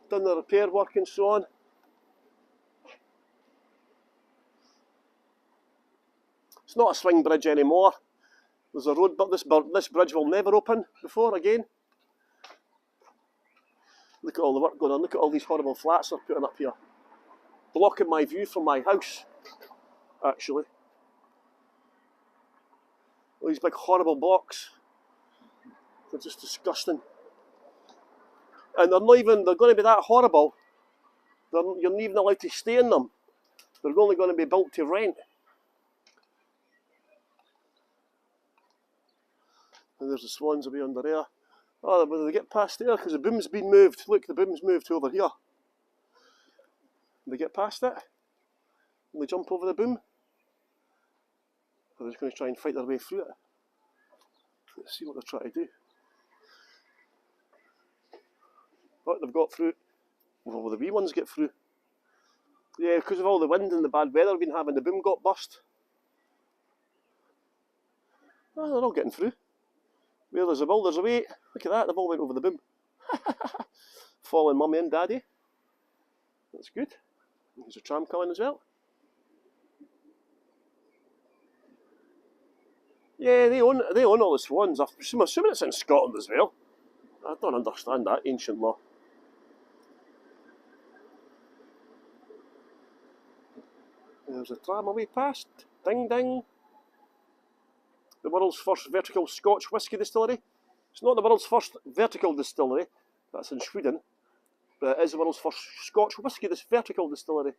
done the repair work and so on. It's not a swing bridge anymore. There's a road, but this bridge will never open before again. Look at all the work going on. Look at all these horrible flats they're putting up here. Blocking my view from my house, actually. All these big horrible blocks. They're just disgusting. And they're going to be that horrible, you're not even allowed to stay in them. They're only going to be built to rent. And there's the swans away under there. Oh, will they get past there? Because the boom's been moved. Look, the boom's moved to over here. Will they get past it? Will they jump over the boom? Or they're just going to try and fight their way through it? Let's see what they're trying to do. But they've got through. Well, the wee ones get through. Yeah, because of all the wind and the bad weather we've been having, the boom got burst. Oh, they're all getting through. Where there's a will, there's a way. Look at that, they've all went over the boom. Following mummy and daddy. That's good. There's a tram coming as well. Yeah, they own all the swans. I'm assuming it's in Scotland as well. I don't understand that ancient law. There's a tram away past. Ding ding. The world's first vertical Scotch whisky distillery. It's not the world's first vertical distillery, that's in Sweden, but it is the world's first Scotch whisky vertical distillery.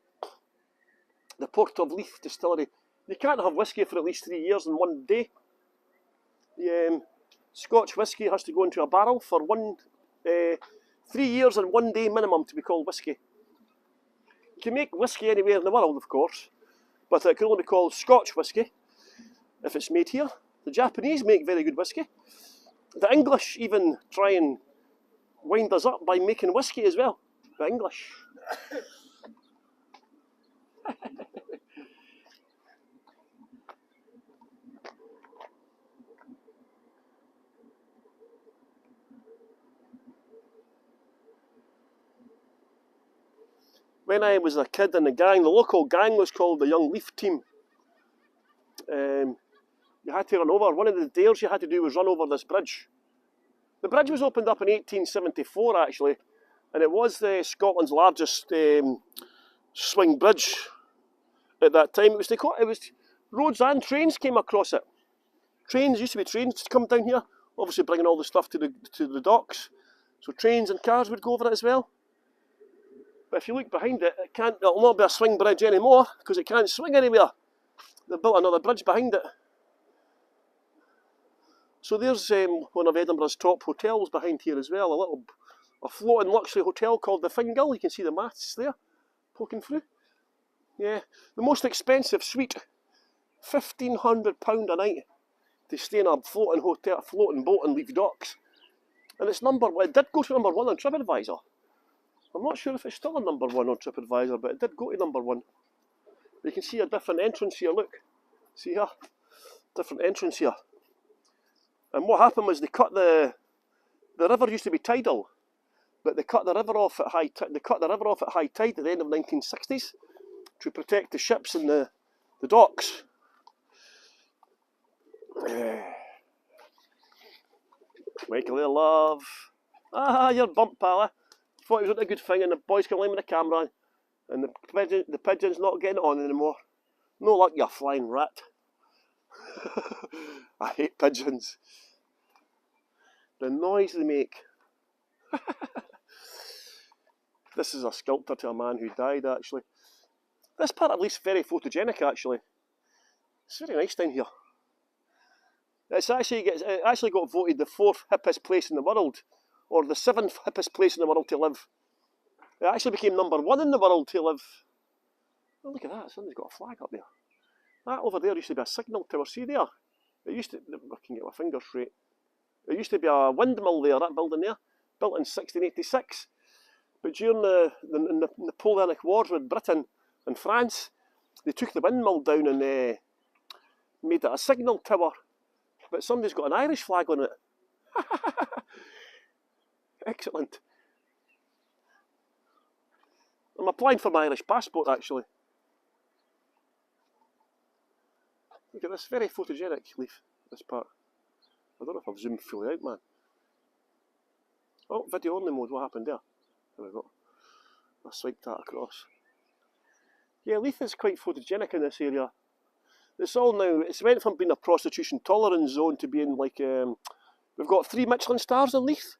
The Port of Leith distillery. You can't have whisky for at least 3 years in one day. The Scotch whisky has to go into a barrel for 3 years and 1 day minimum to be called whisky. You can make whisky anywhere in the world, of course, but it can only be called Scotch whisky if it's made here. The Japanese make very good whisky. The English even try and wind us up by making whisky as well. The English. When I was a kid in the gang, the local gang was called the Young Leaf Team. You had to run over. One of the dares you had to do was run over this bridge. The bridge was opened up in 1874, actually, and it was Scotland's largest swing bridge at that time. It was roads and trains came across it. Used to be trains come down here, obviously bringing all the stuff to the docks. So trains and cars would go over it as well. But if you look behind it, it'll not be a swing bridge anymore because it can't swing anywhere. They built another bridge behind it. So there's one of Edinburgh's top hotels behind here as well, a floating luxury hotel called the Fingal. You can see the masts there poking through. Yeah, the most expensive suite, £1,500 a night to stay in a floating hotel, floating boat and leave docks. And it did go to number 1 on TripAdvisor. I'm not sure if it's still a number 1 on TripAdvisor, but it did go to number 1. You can see a different entrance here, look. See here? Different entrance here. And what happened was they cut the river used to be tidal, but they cut the river off at high tide at the end of the 1960s to protect the ships and the docks. Michael there, love. Ah, you're bumped, pal. Thought it was a good thing, and the boys can lay with the camera on, and the pigeon's not getting on anymore. No luck, you flying rat. I hate pigeons. The noise they make. This is a sculpture to a man who died, actually. This part at least very photogenic, actually. It's very nice down here. It actually got voted the 4th hippest place in the world, or the 7th hippest place in the world to live. It actually became number 1 in the world to live. Oh, look at that, somebody's got a flag up there. That over there used to be a signal tower, see there? It used to, I can get my fingers straight. There used to be a windmill there, that building there, built in 1686. But during the Napoleonic Wars with Britain and France, they took the windmill down and made it a signal tower. But somebody's got an Irish flag on it. Excellent. I'm applying for my Irish passport, actually. Look at this, very photogenic leaf, this part. I don't know if I've zoomed fully out, man. Oh, video only mode, what happened there? There we go. I swiped that across. Yeah, Leith is quite photogenic in this area. It's went from being a prostitution tolerance zone to being like, we've got 3 Michelin stars in Leith,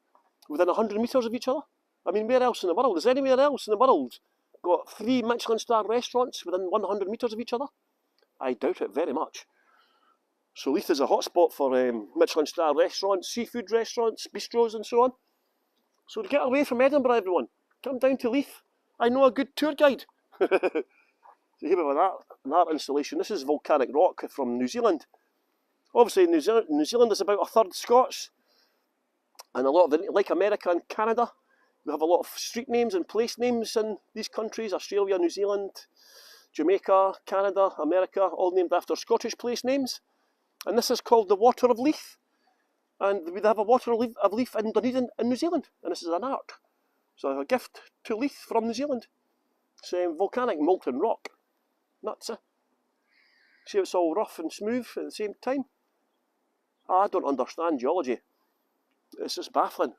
within 100 metres of each other. I mean, where else in the world? Is anywhere else in the world got 3 Michelin star restaurants within 100 metres of each other? I doubt it very much. So Leith is a hotspot for Michelin star restaurants, seafood restaurants, bistros and so on. So to get away from Edinburgh, everyone, come down to Leith. I know a good tour guide. So here we have an art installation. This is volcanic rock from New Zealand. Obviously New Zealand is about 1/3 Scots, and a lot of it, like America and Canada, we have a lot of street names and place names in these countries, Australia, New Zealand, Jamaica, Canada, America, all named after Scottish place names. And this is called the Water of Leith. And we have a Water of Leith in Dunedin in New Zealand, and this is an art. So a gift to Leith from New Zealand. It's volcanic molten rock. Nuts, eh? See how it's all rough and smooth at the same time? I don't understand geology. It's just baffling.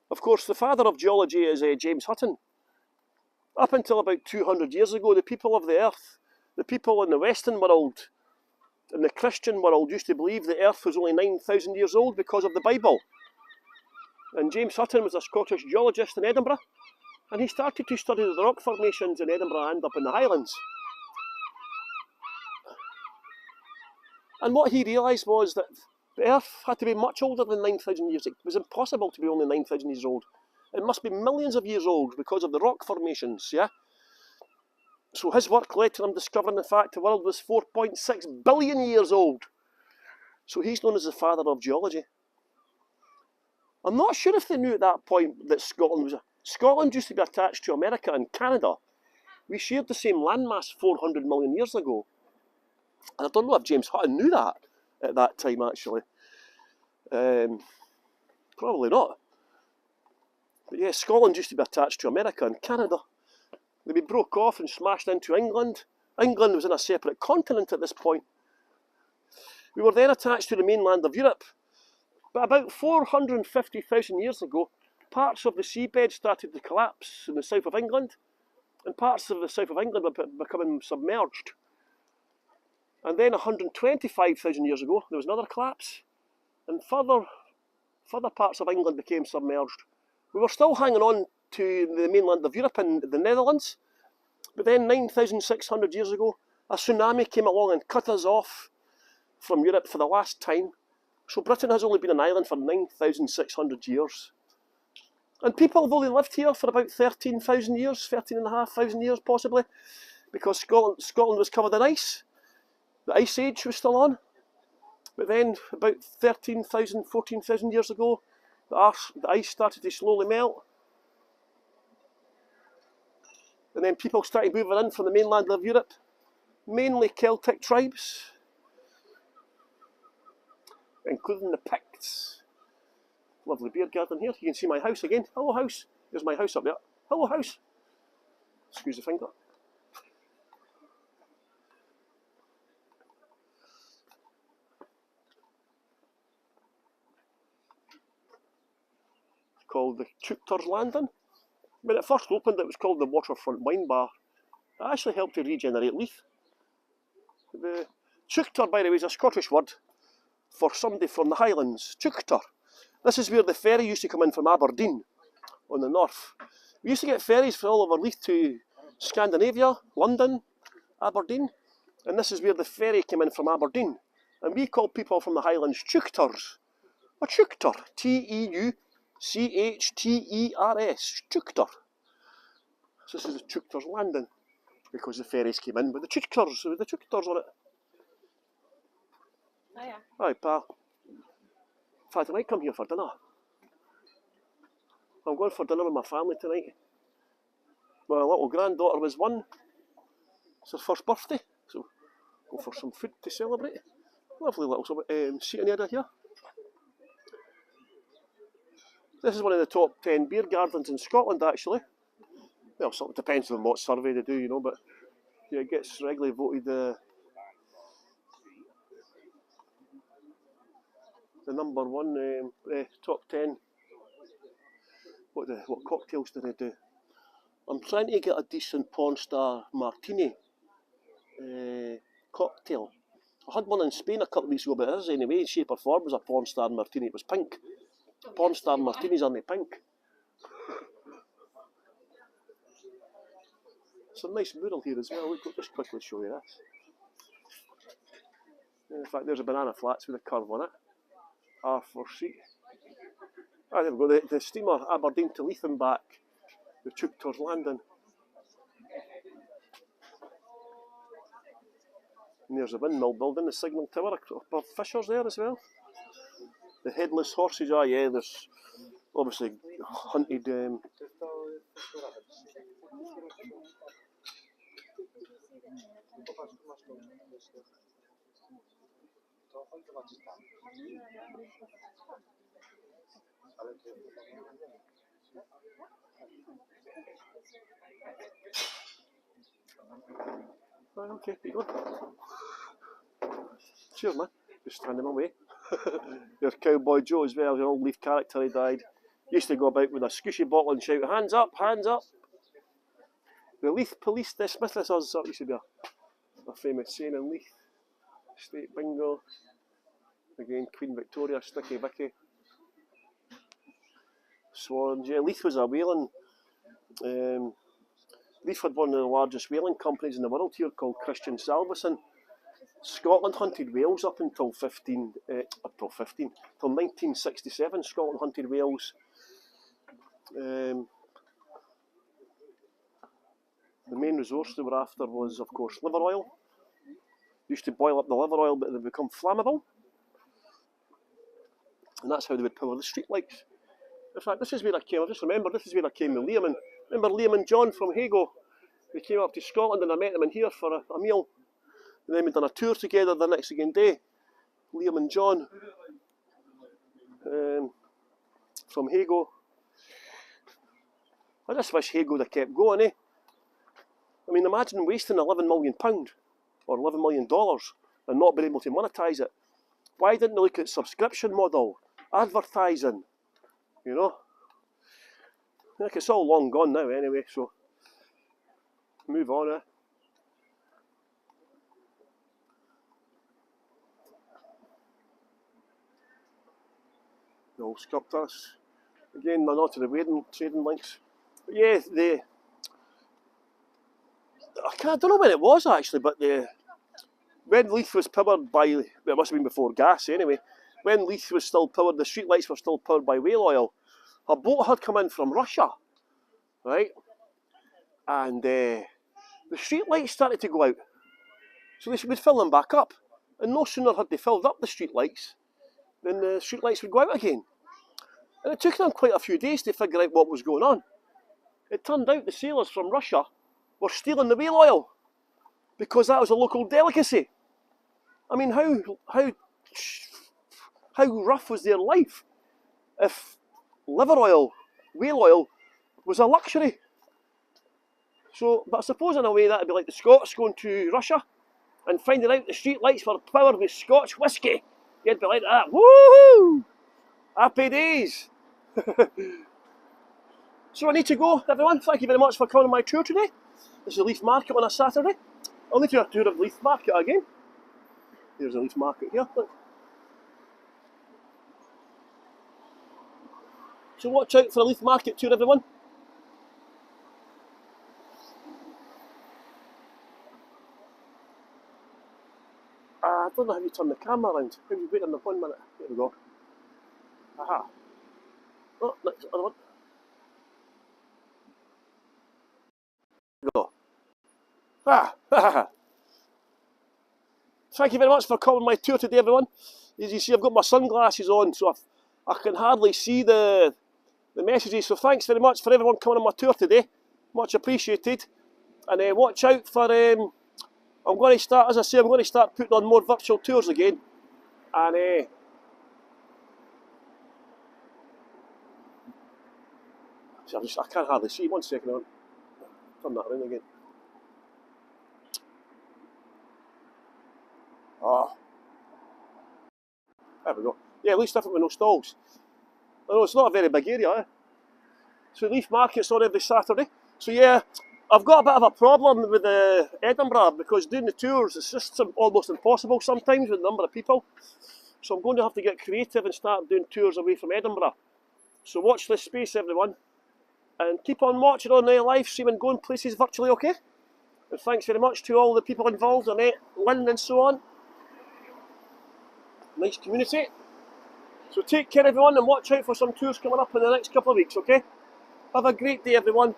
Of course, the father of geology is James Hutton. Up until about 200 years ago, the people of the earth, the people in the Western world, in the Christian world, used to believe the earth was only 9,000 years old because of the Bible. And James Hutton was a Scottish geologist in Edinburgh, and he started to study the rock formations in Edinburgh and up in the Highlands. And what he realised was that the earth had to be much older than 9,000 years. It was impossible to be only 9,000 years old. It must be millions of years old because of the rock formations, yeah? So his work led to him discovering the fact the world was 4.6 billion years old. So he's known as the father of geology. I'm not sure if they knew at that point that Scotland used to be attached to America and Canada. We shared the same landmass 400 million years ago. And I don't know if James Hutton knew that at that time, actually. Probably not. But yeah, Scotland used to be attached to America and Canada. They broke off and smashed into England. England was in a separate continent at this point. We were then attached to the mainland of Europe. But about 450,000 years ago, parts of the seabed started to collapse in the south of England, and parts of the south of England were becoming submerged. And then 125,000 years ago, there was another collapse, and further parts of England became submerged. We were still hanging on to the mainland of Europe and the Netherlands, but then 9,600 years ago, a tsunami came along and cut us off from Europe for the last time. So Britain has only been an island for 9,600 years. And people have only lived here for about 13,000 years, 13,500 years possibly, because Scotland was covered in ice. The Ice Age was still on. But then about 13,000, 14,000 years ago, the ice started to slowly melt. And then people started moving in from the mainland of Europe, mainly Celtic tribes, including the Picts. Lovely beer garden here. You can see my house again. Hello, house. There's my house up there. Hello, house. Excuse the finger. It's called the Chukter's Landing. When it first opened, it was called the Waterfront Wine Bar. It actually helped to regenerate Leith. The Chukter, by the way, is a Scottish word for somebody from the Highlands. Chukter. This is where the ferry used to come in from Aberdeen on the north. We used to get ferries from all over Leith to Scandinavia, London, Aberdeen, and this is where the ferry came in from Aberdeen. And we call people from the Highlands Chukters. A Chukter, T-E-U-C-H-T-E-R-S, Chukter. So this is the Chukter's Landing, because the ferries came in with the Chukters on it. Oh yeah. Hi, pal. In fact, I might come here for dinner. I'm going for dinner with my family tonight. My little granddaughter was 1. It's her first birthday, so go for some food to celebrate. Lovely little seating area here. This is one of the top 10 beer gardens in Scotland, actually. Well, sort of depends on what survey they do, you know, but yeah, it gets regularly voted the number 1 top 10. What cocktails do they do? I'm trying to get a decent Porn Star Martini cocktail. I had one in Spain a couple of weeks ago, but it is anyway, shape or form was a Porn Star Martini. It was pink. Porn Star Martinis aren't pink. It's a nice mural here as well. Look, I'll just quickly show you this. In fact, there's a banana flats with a curve on it. R4C. Ah, there we go, the steamer Aberdeen to Leith and back. The Chukter's Landing. And there's a windmill building, the signal tower above Fisher's there as well. The headless horses, yeah, there's obviously hunted. Right, okay, you go. Cheers, man. Just stand in my way. There's Cowboy Joe as well, an old Leaf character. He died. Used to go about with a squishy bottle and shout, "Hands up, hands up." The Leith police dismiss us. That used to be a famous saying in Leith. State bingo. Again, Queen Victoria, Sticky Vicky. Swans. Yeah, Leith was a whaling. Leith had one of the largest whaling companies in the world here called Christian Salvesen. Scotland hunted whales up until 1967. Scotland hunted whales The main resource they were after was, of course, liver oil. They used to boil up the liver oil, but it would become flammable. And that's how they would power the streetlights. In fact, this is where I came. I just remember this is where I came with Liam. And remember Liam and John from Hago? They came up to Scotland and I met them in here for a meal. And then we'd done a tour together the next day. Liam and John from Hago. I just wish Hago had kept going, eh? I mean, imagine wasting £11 million or $11 million and not being able to monetise it. Why didn't they look at subscription model, advertising, you know? Like, it's all long gone now anyway, so move on, eh? No sculptors. Again, they're not to the wedding trading links. But yeah, I don't know when it was actually, but when Leith was powered by, well, it must have been before gas anyway, when Leith was still powered, the streetlights were still powered by whale oil. A boat had come in from Russia, right? And the streetlights started to go out. So they would fill them back up. And no sooner had they filled up the streetlights than the streetlights would go out again. And it took them quite a few days to figure out what was going on. It turned out the sailors from Russia were stealing the whale oil because that was a local delicacy. I mean, how rough was their life if liver oil, whale oil, was a luxury? So, but I suppose in a way that would be like the Scots going to Russia and finding out the street lights were powered with Scotch whisky. You'd be like that, woohoo! Happy days! So I need to go, everyone. Thank you very much for coming on my tour today. This is Leith Market on a Saturday. I'll leave you a tour of Leith Market again. Here's a Leith Market here, look. So watch out for a Leith Market tour, everyone. I don't know how you turn the camera around. Maybe wait on the 1 minute. There we go. Aha. Oh, next other one. There we go. Thank you very much for coming on my tour today, everyone. As you see, I've got my sunglasses on, so I can hardly see the messages. So thanks very much for everyone coming on my tour today. Much appreciated. And watch out for... I'm going to start, as I say, I'm going to start putting on more virtual tours again. And I can't hardly see. 1 second, I'll turn that around again. Oh. There we go. Yeah, at least different with no stalls. I know it's not a very big area, eh? So Leith Market's on every Saturday. So yeah, I've got a bit of a problem with Edinburgh because doing the tours is just almost impossible sometimes with the number of people. So I'm going to have to get creative and start doing tours away from Edinburgh. So watch this space, everyone. And keep on watching on the live stream and going places virtually, okay? And thanks very much to all the people involved, Annette, Lynn and so on. Nice community. So take care, everyone, and watch out for some tours coming up in the next couple of weeks, okay? Have a great day, everyone.